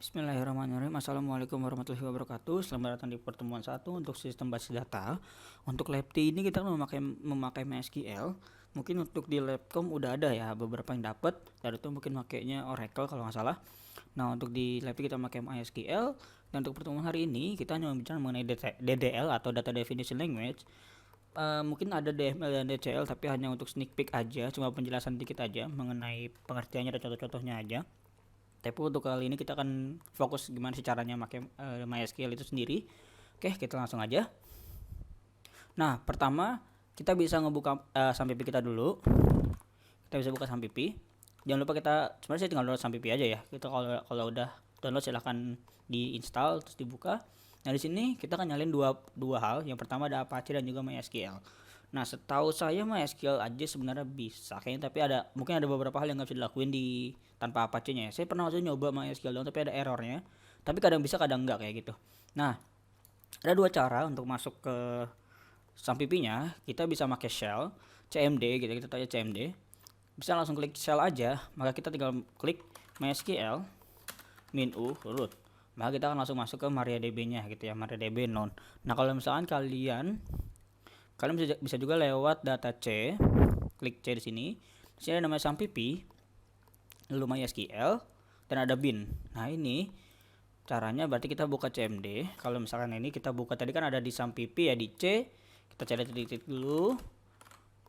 Bismillahirrahmanirrahim. Assalamualaikum warahmatullahi wabarakatuh. Selamat datang di pertemuan 1 untuk sistem basis data. Untuk LabT ini kita memakai MySQL. Mungkin untuk di Labcom udah ada ya beberapa yang dapat. Dan itu mungkin makainya Oracle kalau nggak salah. Nah, untuk di LabT kita memakai MySQL. Dan untuk pertemuan hari ini kita hanya bicara mengenai DDL atau Data Definition Language. Mungkin ada DML dan DCL tapi hanya untuk sneak peek aja, cuma penjelasan dikit aja mengenai pengertiannya dan contoh-contohnya aja. Tapi untuk kali ini kita akan fokus gimana sih caranya pakai MySQL itu sendiri. Oke, kita langsung aja. Nah, pertama kita bisa ngebuka SAMPP kita dulu. Kita bisa buka SAMPP. Jangan lupa sebenarnya saya tinggal download SAMPP aja ya. Kita kalau udah download silahkan diinstal terus dibuka. Nah, di sini kita akan nyalin dua hal. Yang pertama ada Apache dan juga MySQL. Nah, setahu saya MySQL aja sebenarnya bisa kayaknya, tapi mungkin ada beberapa hal yang nggak bisa dilakuin tanpa Apache-nya ya. Saya pernah nyoba MySQL doang tapi ada errornya. Tapi kadang bisa kadang enggak kayak gitu. Nah, ada dua cara untuk masuk ke SAMPP-nya. Kita bisa pakai shell, cmd gitu, kita tanya cmd. Bisa langsung klik shell aja, maka kita tinggal klik MySQL -u root. Maka kita akan langsung masuk ke MariaDB-nya gitu ya, MariaDB non. Nah, kalau misalkan kalian bisa juga lewat data C, klik C di sini. Di sini ada namanya SAMPP, lalu MySQL, dan ada bin. Nah, ini caranya berarti kita buka cmd. Kalau misalkan ini kita buka tadi kan ada di SAMPP ya, di C, kita cari titik dulu.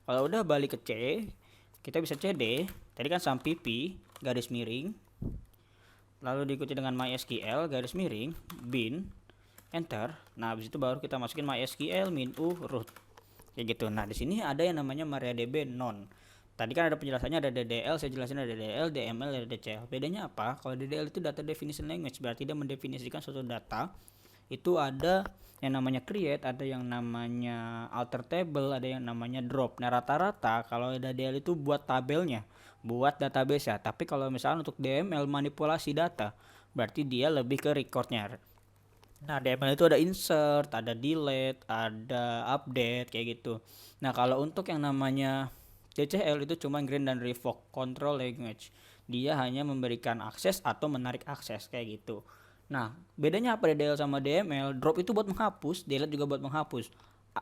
Kalau udah balik ke C, kita bisa cd. Tadi kan SAMPP garis miring, lalu diikuti dengan MySQL garis miring bin, enter. Nah, habis itu baru kita masukin MySQL -u root. Kayak gitu. Nah, di sini ada yang namanya MariaDB non. Tadi kan ada penjelasannya, ada DDL, saya jelasin ada DDL, DML, dan DCL. Bedanya apa? Kalau DDL itu data definition language, berarti dia mendefinisikan suatu data. Itu ada yang namanya create, ada yang namanya alter table, ada yang namanya drop. Nah, rata-rata kalau DDL itu buat tabelnya, buat database ya. Tapi kalau misalnya untuk DML manipulasi data, berarti dia lebih ke recordnya. Nah, DML itu ada insert, ada delete, ada update kayak gitu. Nah, kalau untuk yang namanya DCL itu cuma grant dan revoke control language. Dia hanya memberikan akses atau menarik akses kayak gitu. Nah, bedanya apa DDL sama DML? Drop itu buat menghapus, delete juga buat menghapus.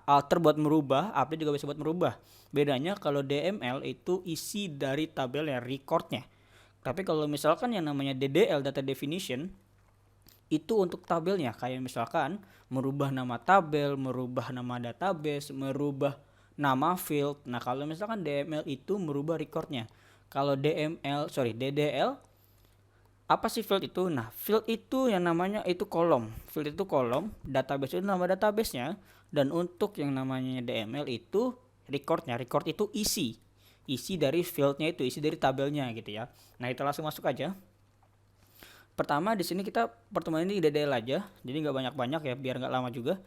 Alter buat merubah, update juga bisa buat merubah. Bedanya kalau DML itu isi dari tabelnya, recordnya. Tapi kalau misalkan yang namanya DDL, data definition, itu untuk tabelnya, kayak misalkan merubah nama tabel, merubah nama database, merubah nama field. Nah, kalau misalkan DML itu merubah recordnya. Kalau DDL apa sih field itu? Nah, field itu yang namanya itu kolom. Field itu kolom, database itu nama databasenya, dan untuk yang namanya DML itu recordnya. Record itu isi dari fieldnya itu, isi dari tabelnya gitu ya. Nah, kita langsung masuk aja. Pertama di sini kita pertemuan ini DDL aja, jadi nggak banyak-banyak ya, biar nggak lama juga.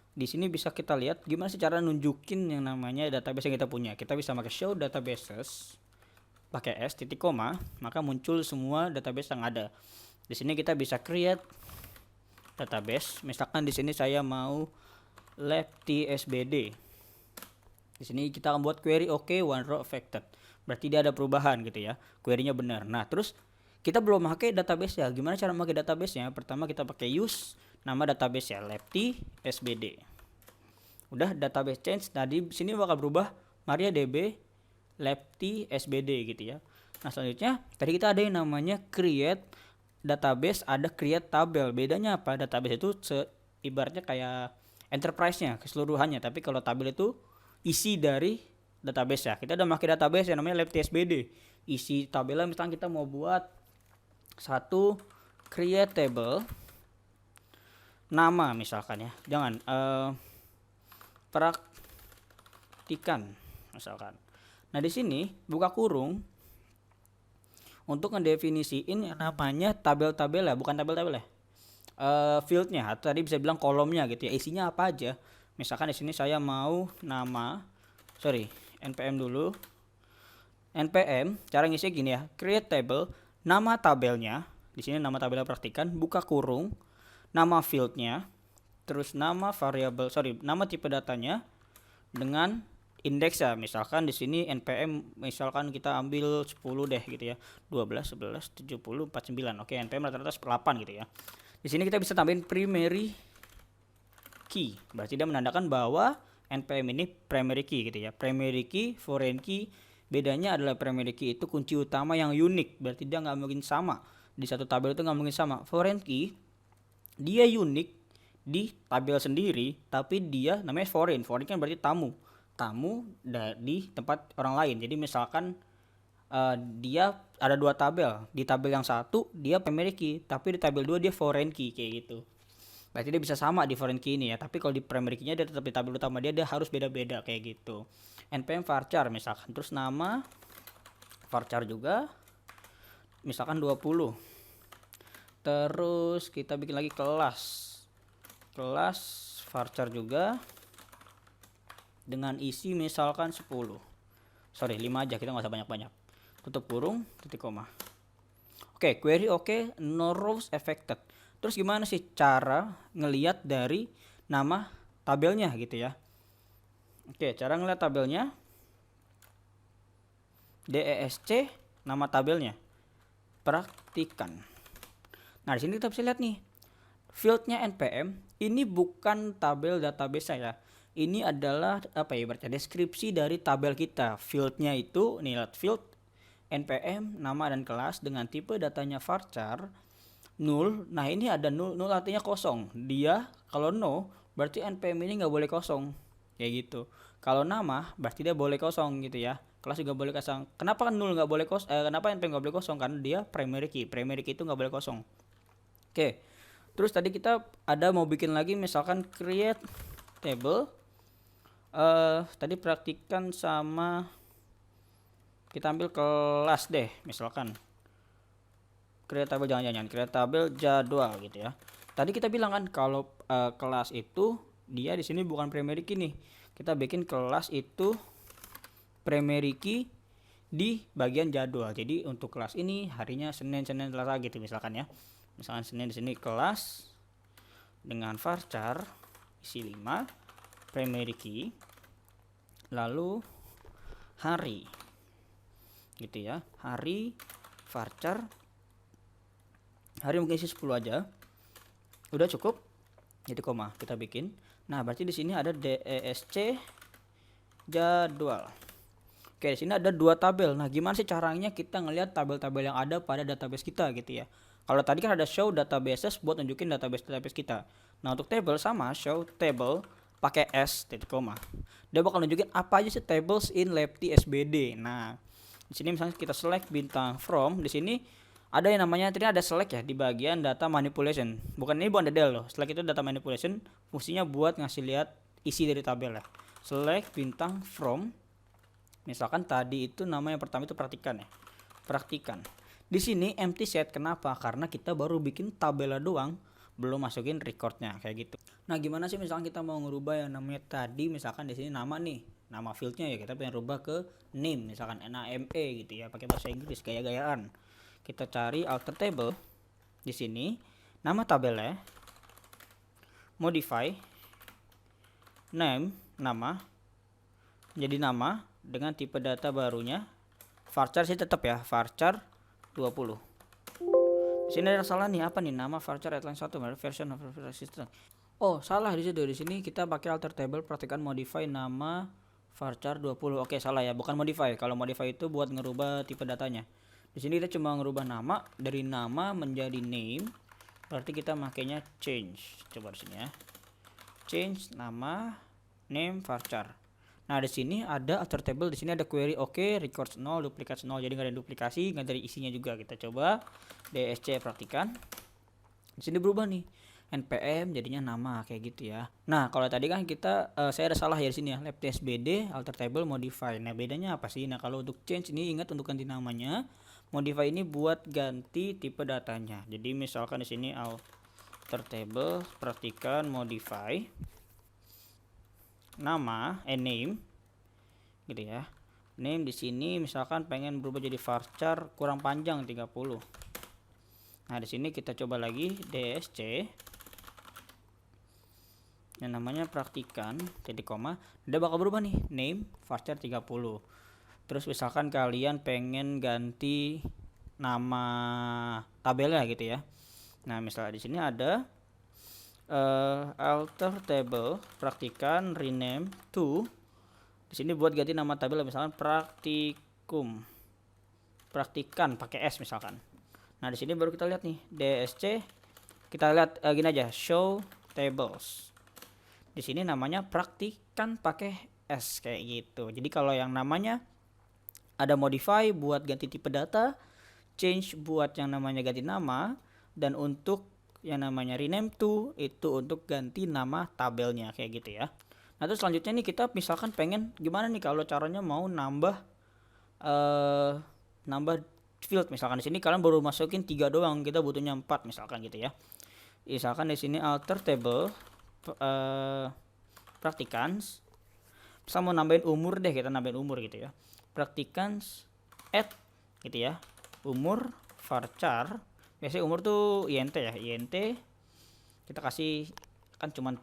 Di sini bisa kita lihat gimana sih cara nunjukin yang namanya database yang kita punya. Kita bisa pakai show databases, pakai s titik koma, maka muncul semua database yang ada. Di sini kita bisa create database. Misalkan di sini saya mau labtsbd. Di sini kita akan buat query one row affected. Berarti dia ada perubahan gitu ya, query-nya benar. Nah, terus kita belum pakai database ya. Gimana cara pakai database-nya? Pertama kita pakai use nama database ya, labtsbd. Udah database change. Tadi sini bakal berubah MariaDB labtsbd gitu ya. Nah, selanjutnya tadi kita ada yang namanya create database, ada create tabel. Bedanya apa? Database itu ibaratnya kayak enterprise-nya keseluruhannya, tapi kalau tabel itu isi dari database ya. Kita udah pakai database yang namanya labtsbd. Isi tabelnya misalnya kita mau buat satu create table nama misalkan ya, jangan praktikan misalkan. Nah, di sini buka kurung untuk ngedefinisiin yang namanya tabel-tabel ya, bukan tabel-tabel ya, fieldnya, atau tadi bisa bilang kolomnya gitu ya, isinya apa aja. Misalkan di sini saya mau npm dulu, npm cara ngisi gini ya, create table, nama tabelnya, di sini nama tabelnya praktikan, buka kurung, nama fieldnya, terus nama variabel, nama tipe datanya dengan indeks ya, misalkan di sini npm misalkan kita ambil 10 deh gitu ya, 12 11 70 49. Oke, npm rata-rata 8 gitu ya. Di sini kita bisa tambahin primary key, berarti dia menandakan bahwa npm ini primary key gitu ya. Primary key, foreign key, bedanya adalah primary key itu kunci utama yang unik, berarti dia nggak mungkin sama di satu tabel, itu nggak mungkin sama. Foreign key dia unik di tabel sendiri, tapi dia namanya foreign. Foreign kan berarti tamu di tempat orang lain. Jadi misalkan dia ada dua tabel, di tabel yang satu dia primary key, tapi di tabel 2 dia foreign key, kayak gitu. Berarti dia bisa sama di foreign key ini ya, tapi kalau di primary key-nya dia tetap di tabel utama dia harus beda-beda kayak gitu. npm varchar misalkan, terus nama varchar juga misalkan 20. Terus kita bikin lagi kelas varchar juga dengan isi misalkan 10. Sorry, 5 aja, kita nggak usah banyak-banyak. Tutup kurung, titik koma. Oke, query oke, no rows affected. Terus gimana sih cara ngelihat dari nama tabelnya gitu ya? Oke, cara ngelihat tabelnya, DESC nama tabelnya, praktikan. Nah, di sini kita bisa lihat nih, fieldnya npm ini bukan tabel database saya. Ini adalah apa ya, berarti deskripsi dari tabel kita. Fieldnya itu nih, lihat field npm nama dan kelas dengan tipe datanya varchar null. Nah, ini ada null, null artinya kosong. Dia kalau no berarti npm ini nggak boleh kosong, kayak gitu. Kalau nama berarti dia boleh kosong gitu ya. Kelas juga boleh kosong. Kenapa kan null nggak boleh kosong? Kenapa npm nggak boleh kosong? Karena dia primary key. Primary key itu nggak boleh kosong. Oke. Terus tadi kita ada mau bikin lagi misalkan create table. Tadi praktikan sama kita ambil kelas deh, misalkan create table, jangan create table jadwal gitu ya. Tadi kita bilang kan kalau kelas itu dia di sini bukan primary key nih. Kita bikin kelas itu primary key di bagian jadwal. Jadi untuk kelas ini harinya Senin, Selasa gitu misalkan ya. Misalkan Senin di sini kelas dengan varchar isi 5 primary key, lalu hari gitu ya, hari varchar hari mungkin isi 10 aja, udah cukup. Jadi koma kita bikin. Nah, berarti di sini ada DESC jadwal. Oke, di sini ada dua tabel. Nah, gimana sih caranya kita ngelihat tabel-tabel yang ada pada database kita gitu ya? Kalau tadi kan ada show databases buat nunjukin database kita. Nah, untuk table sama show table pakai s titik koma. Dia bakal nunjukin apa aja sih tables in Lefty SBD. Nah, di sini misalnya kita select bintang from, di sini ada yang namanya tadi ada select ya di bagian data manipulation. Ini bukan del loh. Select itu data manipulation, fungsinya buat ngasih lihat isi dari tabel ya. Select bintang from. Misalkan tadi itu nama yang pertama itu praktikan ya. Praktikan. Di sini empty set, kenapa? Karena kita baru bikin tabelnya doang, belum masukin recordnya kayak gitu. Nah, gimana sih misalkan kita mau ngerubah yang namanya tadi, misalkan di sini nama nih, nama fieldnya ya kita pengen rubah ke name, misalkan NAME gitu ya, pakai bahasa Inggris gaya-gayaan. Kita cari alter table di sini, nama tabelnya, modify, name nama, jadi nama dengan tipe data barunya, varchar sih tetap ya, varchar 20. Di sini ada salah nih, apa nih nama varchar headline 1 version of system. Oh, salah di situ. Di sini kita pakai alter table, praktikan modify nama varchar 20. Oke, salah ya, bukan modify. Kalau modify itu buat ngerubah tipe datanya. Di sini kita cuma ngerubah nama dari nama menjadi name. Berarti kita makainya change. Coba di sini ya. Change nama name varchar. Nah, di sini ada alter table, di sini ada query oke, records 0, duplikat 0. Jadi nggak ada duplikasi, nggak dari isinya juga. Kita coba DSC praktikan. Di sini berubah nih. npm jadinya nama kayak gitu ya. Nah, kalau tadi kan kita saya ada salah ya di sini ya. Lefty SBD alter table modify. Nah, bedanya apa sih? Nah, kalau untuk change ini ingat untuk ganti namanya. Modify ini buat ganti tipe datanya. Jadi misalkan di sini alter table praktikan modify nama name gitu ya. Name di sini misalkan pengen berubah jadi varchar kurang panjang 30. Nah, di sini kita coba lagi DSC yang namanya praktikan titik koma, dia bakal berubah nih, name varchar 30. Terus misalkan kalian pengen ganti nama tabelnya gitu ya. Nah, misalnya di sini ada alter table praktikan rename to, di sini buat ganti nama tabel misalkan praktikan pakai S misalkan. Nah, di sini baru kita lihat nih DSC, kita lihat gini aja, show tables. Di sini namanya praktikan pakai S kayak gitu. Jadi kalau yang namanya ada modify buat ganti tipe data, change buat yang namanya ganti nama, dan untuk yang namanya rename to itu untuk ganti nama tabelnya kayak gitu ya. Nah, terus selanjutnya nih kita misalkan pengen gimana nih kalau caranya mau nambah field. Misalkan di sini kalian baru masukin 3 doang, kita butuhnya 4 misalkan gitu ya. Misalkan di sini alter table praktikans, bisa mau nambahin umur deh, kita nambahin umur gitu ya. Praktikans add gitu ya. Umur varchar, biasanya umur tuh int ya, int kita kasih kan cuman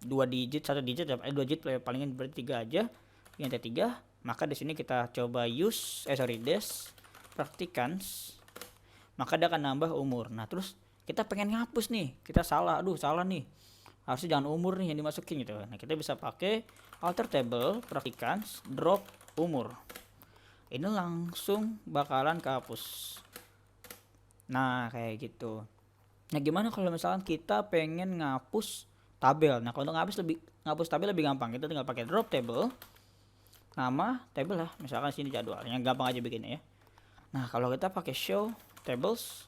2 digit, 1 digit, 2 digit palingnya berarti 3 aja, int 3. Maka di sini kita coba use des praktikans, maka dia akan nambah umur. Nah, terus kita pengen ngapus nih, kita salah nih, harusnya jangan umur nih yang dimasukin gitu. Nah, kita bisa pakai alter table praktikans drop umur, ini langsung bakalan kehapus. Nah, kayak gitu. Nah, gimana kalau misalkan kita pengen ngapus tabel? Nah, kalau untuk ngapus tabel lebih gampang, kita tinggal pakai drop table, nama table lah, misalkan sini jadwal, yang gampang aja bikinnya ya. Nah, kalau kita pakai show tables,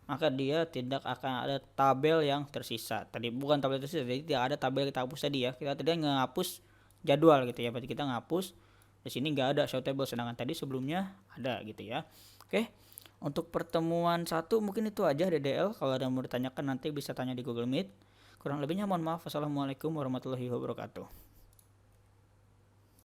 maka dia tidak akan ada tabel yang tersisa. Tadi bukan tabel tersisa, jadi tidak ada tabel kita hapus tadi ya. Kita tadi ngapus jadwal gitu ya. Berarti kita ngapus di sini nggak ada show table, sedangkan tadi sebelumnya ada gitu ya. Oke. Untuk pertemuan 1 mungkin itu aja DDL. Kalau ada yang mau ditanyakan nanti bisa tanya di Google Meet. Kurang lebihnya mohon maaf. Wassalamualaikum warahmatullahi wabarakatuh.